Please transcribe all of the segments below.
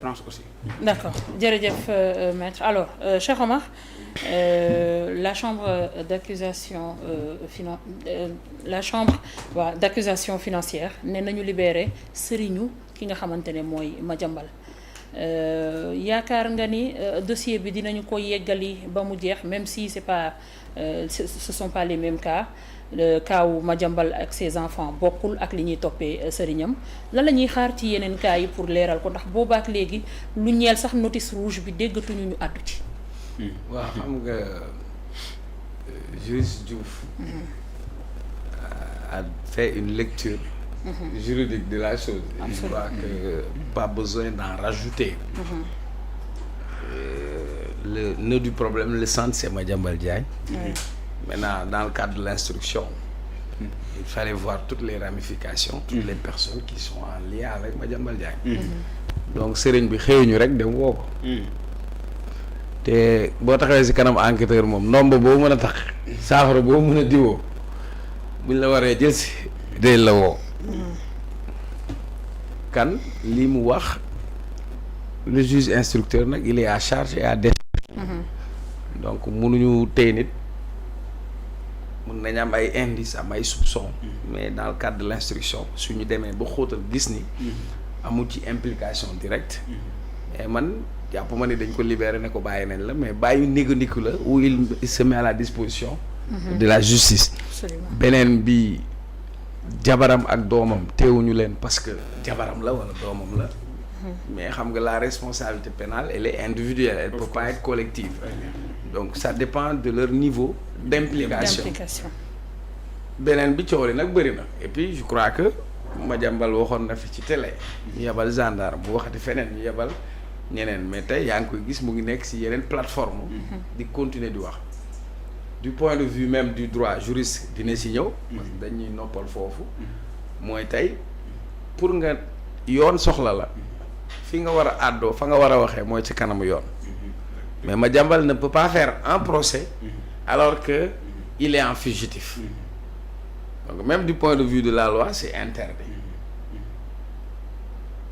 France aussi. D'accord jërëjëf maître alors Cheikh Omar la chambre d'accusation d'accusation financière ne nañu libéré sëriñu ki nga xamante ne mooy Madiambal yaakaar nga ni dossier bi dinañu ko yeggali ba mu jeex même si c'est pas ce sont pas les mêmes cas kaawu Madiambal ak ses enfants bokkul ak li ñuy toppee sëriñam lan la ñuy xaar ci yeneen cas yi pour leeral ko ndax boobaak léegi lu ñeel sax notice rouge bi déggatuñu ñu àddu ci. waaw xam nga juriste Diouf a fait une lecture juridique de la chose. Je crois que pas besoin d'en rajouter. Le nœud du problème, le centre, c'est Madiambal Diagne. Oui. Maintenant, dans le cadre de l'instruction, il fallait voir toutes les ramifications, toutes les personnes qui sont en lien avec Madiambal Diagne. Donc sëriñ bi xëyuñu rek dem woo ko. te boo taxawee si kanam enquêteur moom nombre boo mën a tax saafara boo mën a diwoo buñ la waree jël si day la woo. kan lii mu wax le juge instructeur nag il est à charge et à décharge. donc mënuñu tey nit mun nañ am ay indices am ay soupçons. mais dans le cadre de l'instruction suñu demee ba xóotal gis ni. amul ci implication directe. mais man jàpp ma ni dañ ko libéré ne ko bàyyi nañ la mais bàyyi négandiku la où il se met à la disposition. de la justice. beneen bi. jabaram ak doomam teewuñu leen parce que jabaram la wala doomam la. mais xam nga la responsabilité pénale elle est individuelle elle peut pas être collective. donc ça dépend de leur niveau d'implication. beneen bi coow li nag bëri na et puis je crois que Madiambal waxoon na fi ci télé. ñu yebal gendarme bu waxati feneen ñu yebal ñeneen mais tey yaa ngi koy gis mu ngi nekk ci yeneen plateforme di continuer di wax. du point de vue même du droit juriste dina ci ñëw. parce que dañuy noppal foofu. mooy tey pour nga yoon soxla la. fi nga war a àddoo fa nga war a waxee mooy ci kanamu yoon. mais Madiambal ne peut pas faire un procès. alors que il est en fugitif. donc même du point de vue de la loi c'est interdit.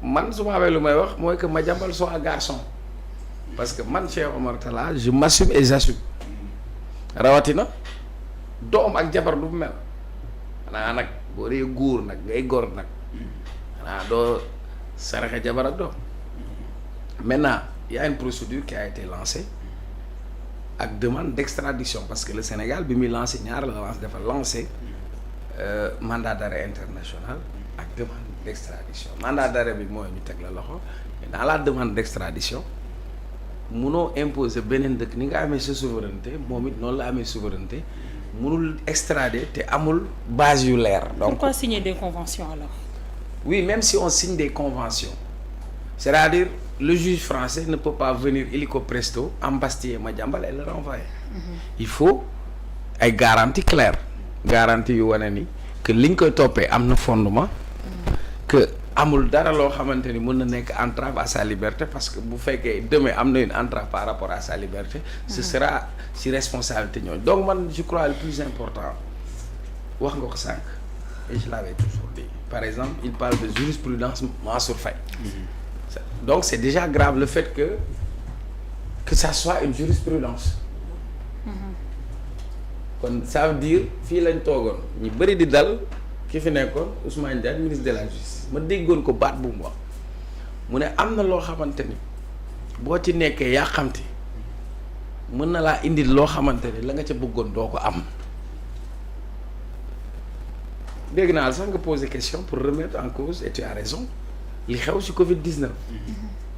man su ma amee lu may wax mooy que Madiambal soit un garçon. parce que man Cheikh Omar Talla je m'assume et j'assume. rawatina doom ak jabar du mel xanaa nag boo dee góor nag ngay góor nag xanaa doo saraxe jabar ak doom maintenant il y a une procédure qui a été lancée ak demande d'extradition parce que le Sénégal bi muy lancé ñaar la lance dafa lancé mandat d'arrêt international ak demande d'extradition mandat d'arrêt bi mooy ñu teg la loxo mais dans la demande d'extradition munoo imposer beneen dëkk ni nga amee sa souveraineté moom it noonu la amee souveraineté munul extrader te amul base yu leer. donc pourquoi signer des conventions alors? oui même si on signe des conventions c'est-à-dire le juge français ne peut pas venir illico presto embastiller Madiambal et le renvoyer. il faut ay garanties claires garanties yu wane ni que liñ koy toppee am na fondement. que amul dara loo xamante ni mën na nekk entrave à sa liberté parce que bu fekkee demain am na une entrave par rapport à sa liberté. ce sera ci responsabilité ñooñu donc man je crois le plus important wax nga ko sànq et je l'avais toujours dit par exemple il parle de jurisprudence Mansour Faye. donc c'est déjà grave le fait que ça soit une jurisprudence. kon ça veut dire fii lañ toogoon ñu bëri di dal ki fi nekkoon Ousmane Diagne ministre de la justice. ma déggoon ko baat bu mu wax mu ne am na loo xamante ni boo ci nekkee yaa xamti mën na laa indil loo xamante ni la nga ca bëggoon doo ko am dégg naa sax nga poser question pour remettre en cause et tu as raison li xew ci Covid-19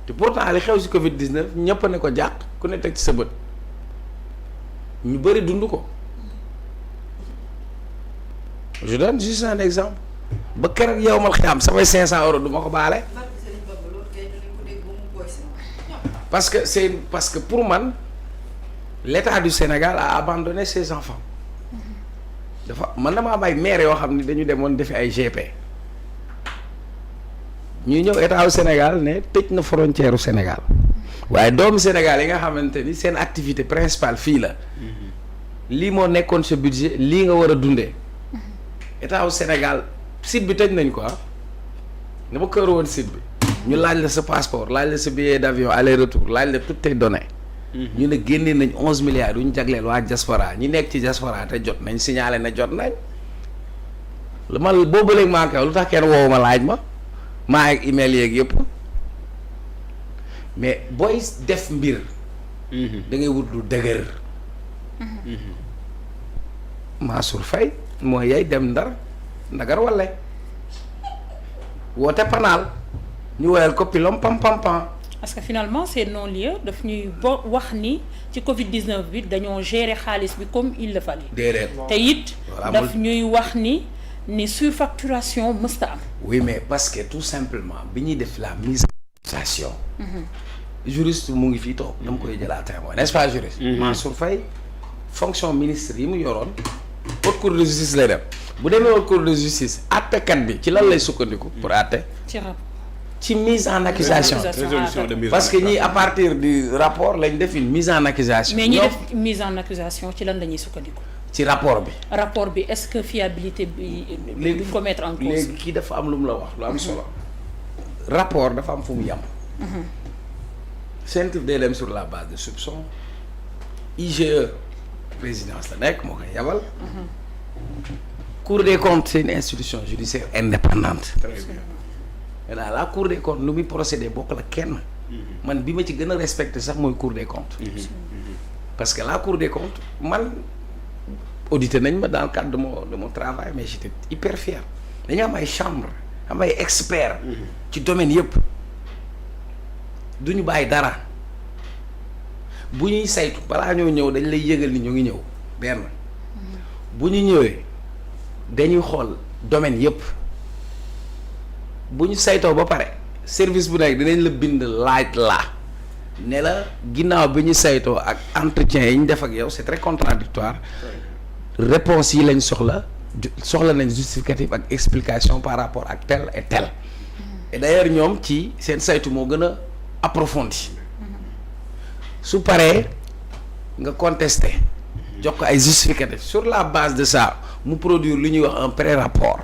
te pourtant li xew ci Covid-19 ñëpp ne ko jàq ku ne teg ci sa bët ñu bëri dund ko je donne juste un exemple ba keroog yow mal xiyaam samay 500 euros du ma ko baale. parce que pour man l'État du Sénégal a abandonné ses enfants. dafa man dama am ay maire yoo xam ni dañu demoon defi ay GP. ñuy ñëw État du Sénégal ne tëj na frontière u Sénégal. waaye doomu Sénégal yi nga xamante ni seen activité principale fii la. lii moo nekkoon sa budget lii nga war a dundee. État du Sénégal. site bi tëj nañ ko dama kër woon site bi ñu laaj la sa passeport laaj la sa billet d'avion aller retour laaj la toutes tes données. ñu ne génnee nañ 11 milliards yu ñu jagleel waa diaspora ñi nekk ci diaspora te jot nañ signalé ne jot nañ. man boobu léegi maa ngi lu tax kenn woowu ma laaj ma maa ak email yeeg yëpp mais booy def mbir. da ngay wut lu dëgër. Mansour Faye mooy yay dem ndagar walla woote panaal ñu woyal ko pilom pam pam pam. parce que finalement ces non-lieux daf ñuy wax ni ci Covid 19 bi dañoo gérer xaalis bi comme il le fallait. déedéet te it daf ñuy wax ni surfacturation mësta am. oui mais parce que tout simplement bi ñuy def la mise en situation. juriste mu ngi fii toog dama koy jëlaat témoin n'est-ce pas juriste. Mansour Faye fonction ministre yi mu yoroon haute cour de justice lay dem bu demee haute cour de justice àttekat bi ci lan lay sukkandiku pour àtte. ci mise en accusation résolution de mise parce que ñii à partir du rapport lañ def une mise en accusation. mais ñi def mise en accusation ci lan la ñuy sukkandiku. ci rapport bi. rapport bi est-ce que fiabilité bi. duñ ko mettre en cause. léegi kii dafa am lu mu la wax lu am solo. rapport dafa am fu mu yem. CNTIF day dem sur la base de soupçon. IGE présidence la nekk moo koy yabal. Cour des comptes c'est une institution judiciaire indépendante. très bien. maintenant la Cour des comptes lu muy procédé bokk la kenn. man bi ma ci gën a respecté sax mooy Cour des comptes. parce que la Cour des comptes man audité nañ ma dans le cadre de mon travail mais j'étais hyper fier dañu am ay chambre am ay experts. ci domaine yëpp du ñu bàyyi dara bu ñuy saytu balaa ñoo ñëw dañ lay yëgal ni ñu ngi ñëw benn bu ñu ñëwee dañuy xool domaine yëpp. bu ñu saytoo ba pare service bu nekk dinañ la bind laaj la ne la ginnaaw bi ñu saytoo ak entretien yi ñu def ak yow c'est très contradictoire réponse yi lañ soxla nañ justificatif ak explication par rapport ak tel et tel et d'ailleurs ñoom ci seen saytu moo gën a approfondi su paree nga contester jox ko ay justificatif sur la base de ça mu produire lu ñuy wax un pré-rapport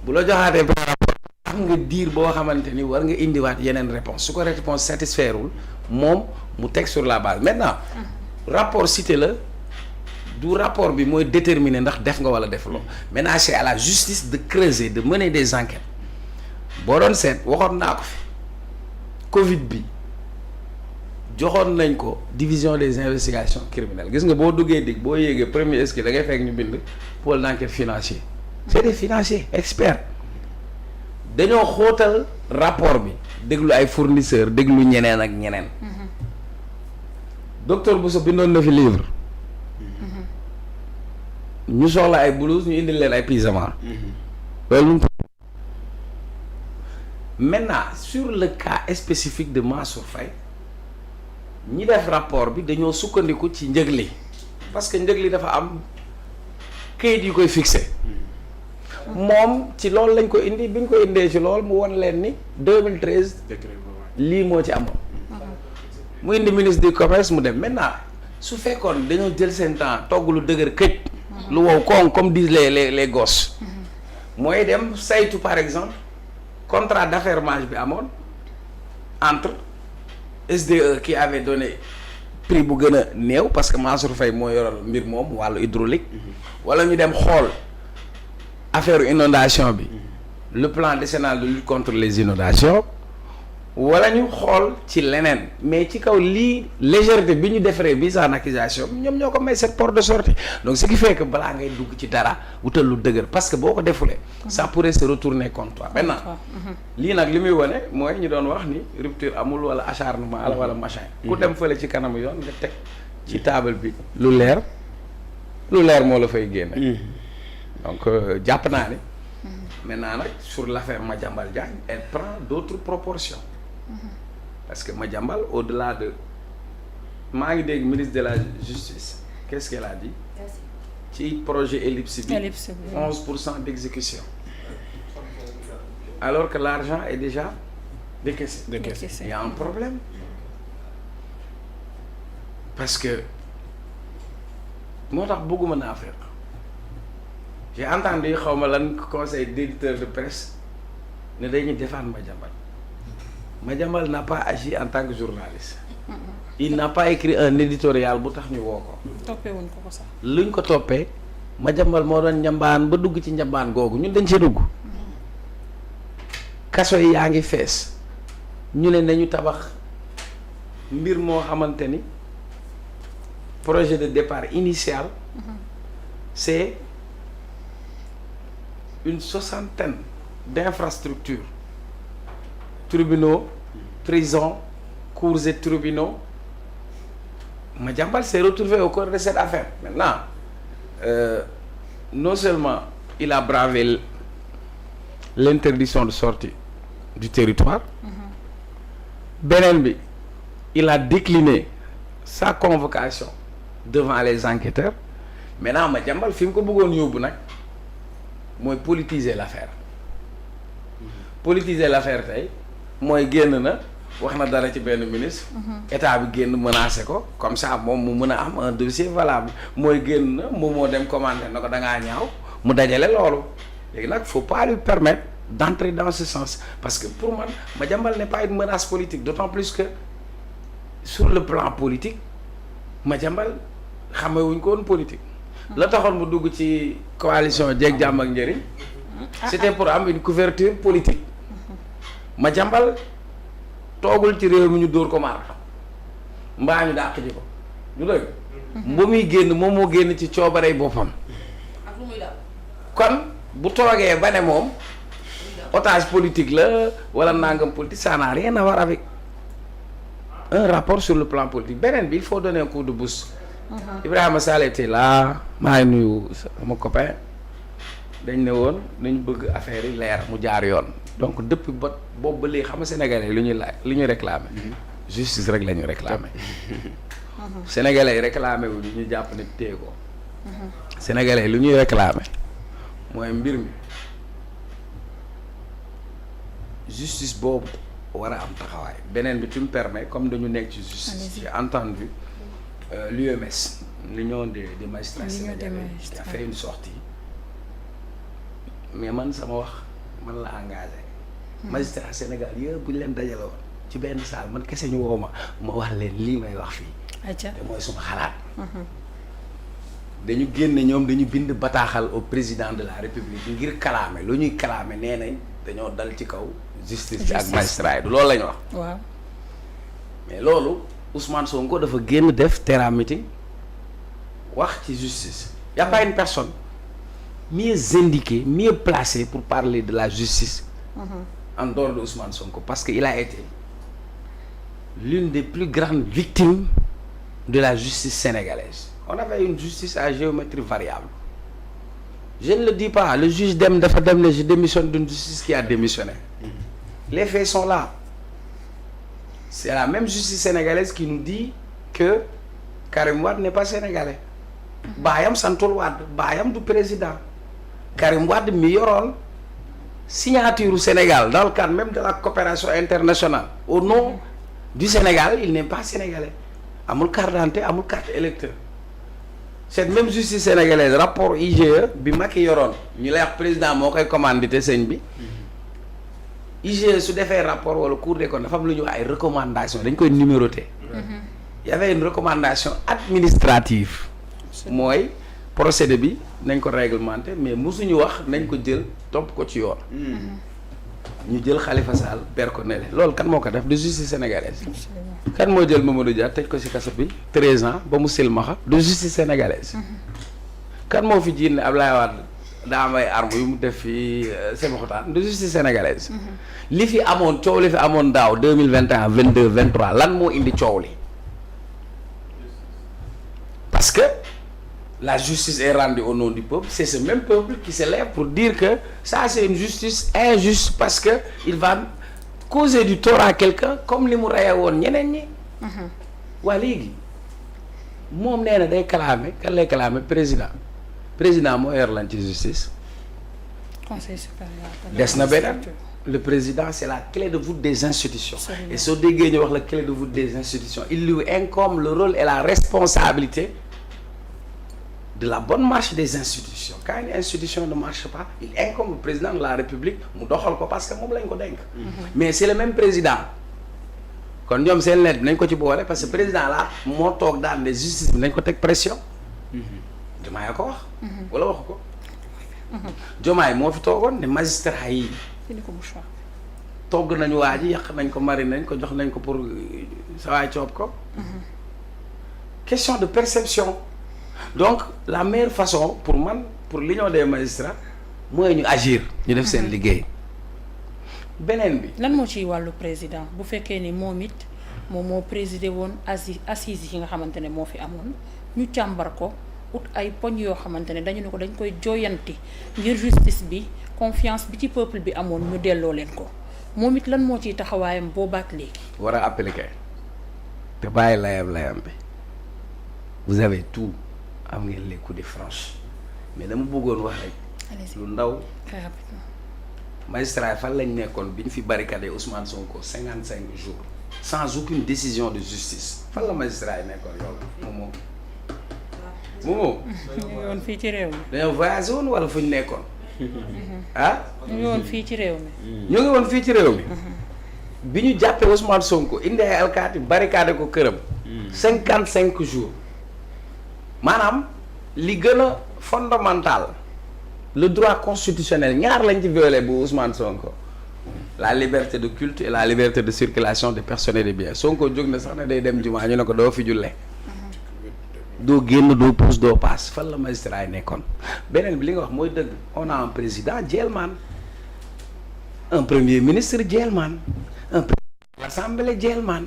bu la joxaatee pré-rapport am nga diir boo xamante ni war nga indiwaat yeneen réponse su ko réponse satisfairewul moom mu teg sur la base maintenant rapport cité la du rapport bi mooy déterminer ndax def nga wala defuloo maintenant c'est à la justice de creuser de mener des enquêtes boo doon seet waxoon naa ko fi Covid bi joxoon nañ ko division des investigations criminelles gis nga boo duggee dig boo yéegee premier escalier da ngay fekk ñu bind pôle d'enquête financier c'est des financiers experts dañoo xóotal rapport bi déglu ay fournisseurs déglu ñeneen ak ñeneen docteur Bousso bindoon na fi livre ñu soxla ay blouse ñu indil leen ay pyjama loolu maintenant sur le cas spécifique de Mansour Faye ñi def rapport bi dañoo sukkandiku ci njëg li parce que njëg li dafa am kayit yu koy fixé moom ci loolu lañ ko indi bi ñu ko indee ci loolu mu won leen ni 2013 lii moo ci amoon mu indi ministre du commerce mu dem maintenant su fekkoon dañoo jël seen temps togg lu dëgër këj lu wow koŋ comme disent les gosses mooy dem saytu par exemple contrat d'affermage bi amoon entre SDE qui avait donné prix bu gën a néew parce que Mansour Faye moo yoral mbir moom wàllu hydraulique wala ñu dem xool affaire inondation bi le plan décennal de lutte contre les inondations wala ñu xool ci leneen mais ci kaw lii légèreté bi ñu defaree mise en accusation ñoom ñoo ko may cette porte de sortie donc ce qui fait que balaa ngay dugg ci dara wutal lu dëgër parce que boo ko defulee ça pourrait se retourner contre toi maintenant lii nag li muy wane mooy ñu doon wax ni rupture amul wala acharnement la wala machin ku dem fële ci kanamu yoon nga teg ci table bi lu leer moo la fay génne donc jàpp naa ni maintenant nag sur l'affaire Madiambal Diagne elle prend d'autres proportions parce que Madiambal au-delà de maa ngi dégg ministre de la justice qu'est-ce qu'elle a dit ci projet Ellipse bi 11% d'exécution alors que l'argent est déjà décaissé. Il y a un problème parce que moo tax bëgguma naa faire j'ai entendu xaw ma lan conseil d'éditeur de presse ne dañuy défendre Madiambal Madiambal n'a pas agi en tant que journaliste. Il n'a pas écrit un éditorial bu tax ñu woo ko. toppee wuñ ko sax. luñ ko toppee Madiambal moo doon njambaan ba dugg ci njambaan googu ñun dañ ci dugg. kaso yi yaa ngi fees ñu ne nañu tabax mbir moo xamante ni projet de départ initial. C'est une 60aine d'infrastructures, tribunaux, prisons, cours et tribunaux. Madiambal s'est retrouvé au cœur de cette affaire. Maintenant, non seulement il a bravé l'interdiction de sortie du territoire, beneen bi il a décliné sa convocation devant les enquêteurs. Maintenant Madiambal fi mu ko bëggoon yóbbu nag mooy politiser l'affaire. Politiser l'affaire tey mooy génn na wax na dara ci benn ministre. état bi génn menacé ko comme ça moom mu mën a am un dossier valable mooy génn na moom moo dem commandé na ko da ngaa ñaaw mu dajale loolu léegi nag faut pas lui permettre d'entrer dans ce sens parce que pour man Madiambal n'est pas une menace politique d'autant plus que sur le plan politique Madiambal xamewuñ ko woon politique. la taxoon mu dugg ci coalition Jeeg Jàmm ak Njëriñ c'était pour am une couverture politique. Madiambal toogul ci réew mi ñu dóor ko maar mbaa ñu dàq ji ko du dëgg. ba muy génn moom moo génn ci coobarey boppam. kon bu toogee ba ne moom otage politique la wala nangam politique ça n'a rien à voir avec un rapport sur le plan politique beneen bi il faut donner un coup de boost. Ibrahima Sall était là maa ngi nuyu sama copain dañ ne woon nañu bëgg affaire yi leer mu jaar yoon donc depuis ba boobu ba léegi xam nga sénégalais lu ñuy laaj lu ñuy réclamer justice rek la ñu réclamer sénégalais yi réclamer wu ñu jàpp ne téye ko sénégalais lu ñuy réclamer mooy mbir mi justice boobu war a am taxawaay beneen bi tu me permets comme dañu nekk ci justice j'ai entendu l'UMS, l'Union des magistrats sénégalais, qui a fait une sortie mais man sama wax man la engagé magistrat Sénégal yëpp bu ñu leen dajale woon ci benn salle man kese ñu woo ma wax leen lii may wax fii te mooy suma xalaat dañu génne ñoom dañu bind bataaxal au président de la République ngir kalaame lu ñuy kalaame nee nañ dañoo dal ci kaw justice bi ak magistrat yi du loolu la ñu wax waaw mais loolu Ousmane Sonko dafa génn def terrain meeting wax ci justice. Y a pas une personne mieux indiquée, mieux placée pour parler de la justice en dehors de Ousmane Sonko parce que il a été l'une des plus grandes victimes de la justice sénégalaise. On avait une justice à géométrie variable. Je ne le dis pas, le juge dem dafa dem ne je démissionne d'une justice qui a démissionné. Les faits sont là. C'est la même justice sénégalaise qui nous dit que Karim Wade n'est pas sénégalais. baayam santul Wade baayam du président. Karim Wade mi yoroon signature au Sénégal dans le cadre même de la coopération internationale au nom du Sénégal il n'est pas sénégalais amul carte d'identité amul carte électeur. Cette même justice sénégalaise rapport IGE bi Macky yoroon ñu lay wax président moo koy commandité sëñ bi. IGE su defee rapport wala Cour des comptes dafa am lu ñuy wax ay recommandations dañ koy numéroter. Il y avait une recommandation administrative. mooy procédé bi nañ ko réglementé mais mosuñu wax nañ ko jël topp ko ci yoon. ñu jël Khalifa Sall ber ko ne loolu kan moo ko def de justice sénégalaise. kan moo jël Mamadou Dia tëj ko ci kaso bi 13 ans ba mu silmaxa de justice sénégalaise. kan moo fi jiin ne Ablaye Wade daa am ay armes yu mu def fii Sébikotane de justice sénégalaise. li fi amoon coow li fi amoon daaw 2021 22 23 lan moo indi coow li parce que la justice est rendue au nom du peuple c'est ce même peuple qui se lève pour dire que ça c'est une justice injuste parce que il va causer du tort à quelqu'un comme li mu reye woon ñeneen ñi. waa léegi moom nee na day kalaame kan lay kalaame président moo yor lan ci justice. Conseil supérieur. des na beneen le président c'est la clé de voûte des institutions. Et soo déggee ñu wax la clé de voûte des institutions il lui incombe le rôle et la responsabilité de la bonne marche des institutions. Quand une institution ne marche pas il incombe au président de la République mu doxal ko parce que moom lañ ko dénk. Mais c'est le même président kon ñoom seen lettre bi nañ ko ci boole parce que président la moo toog daal ne justice bi nañ ko teg pression. Diomaye ko wax. wala waxu ko. Diomaye moo fi toogoon ne magistrat yi. togg nañu waa ji yàq nañ ko mari nañ ko jox nañ ko pour sa waay coob ko. question de perception. donc la meilleure façon pour man pour l'union des magistrats mooy ñu agir. ñu def seen liggéey. beneen bi. lan moo ciy wàllu président bu fekkee ni moom it moom moo présidé woon assises yi nga xamante ne moo fi amoon ñu càmbar ko ut ay poñ yoo xamante ne dañu ne ko dañ koy jooyanti ngir justice bi confiance bi ci peuple bi amoon ñu delloo leen ko moom it lan moo ciy taxawaayam boobaak léegi. war a appliquer te bàyyi layam bi vous avez tout am ngeen les coups de franche mais dama bëggoon wax rek. lu ndaw. magistrat fan lañ nekkoon bi ñu fi barricadé Ousmane Sonko 55 jours sans aucune décision de justice fan la magistrat yi nekkoon yow moom moom. ñu ngi woon fii ci réew mi. dañoo voyagé woon wala fu ñu nekkoon. ah. ñu ngi woon fii ci réew mi. ñu ngi woon fii ci réew mi. bi ñu jàppee Ousmane Sonko indi ay alkaati barricadé ko këram. 55 jours maanaam li gën a fondamental. le droit constitutionnel ñaar lañ ci violé bu Ousmane Sonko la liberté de culte et la liberté de circulation des personnes et des biens Sonko jóg na sax ne day dem jumaa ñu ne ko doo fi julle doo génn doo pousse doo passe fan la magistrat yi nekkoon beneen bi li nga wax mooy dëgg on a un président Djelman un premier ministre Djelman un président de l'Assemblée Djelman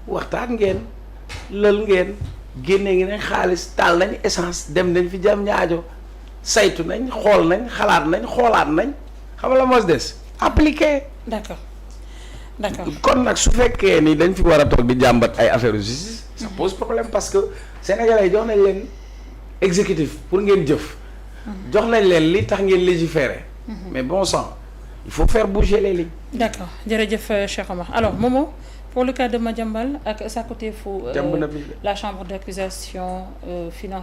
waxtaan ngeen lël ngeen génne ngeen xaalis taal nañ essence dem nañ fi jam ñaajo saytu nañ xool nañ xalaat nañ xoolaat nañ xam nga la mos des appliqué. d'accord kon nag su fekkee ni dañ fi war a toog di jàmbat ay affaire justice. ça pose problème parce que sénégalais jox nañ leen exécutif pour ngeen jëf. jox nañ leen li tax ngeen légiférer. mais bon sang il faut faire bouger les lignes. d'accord jërëjëf Cheikh Omar alors Momo pour le cas de Madiambal ak sa côté fu la chambre d'accusation financière.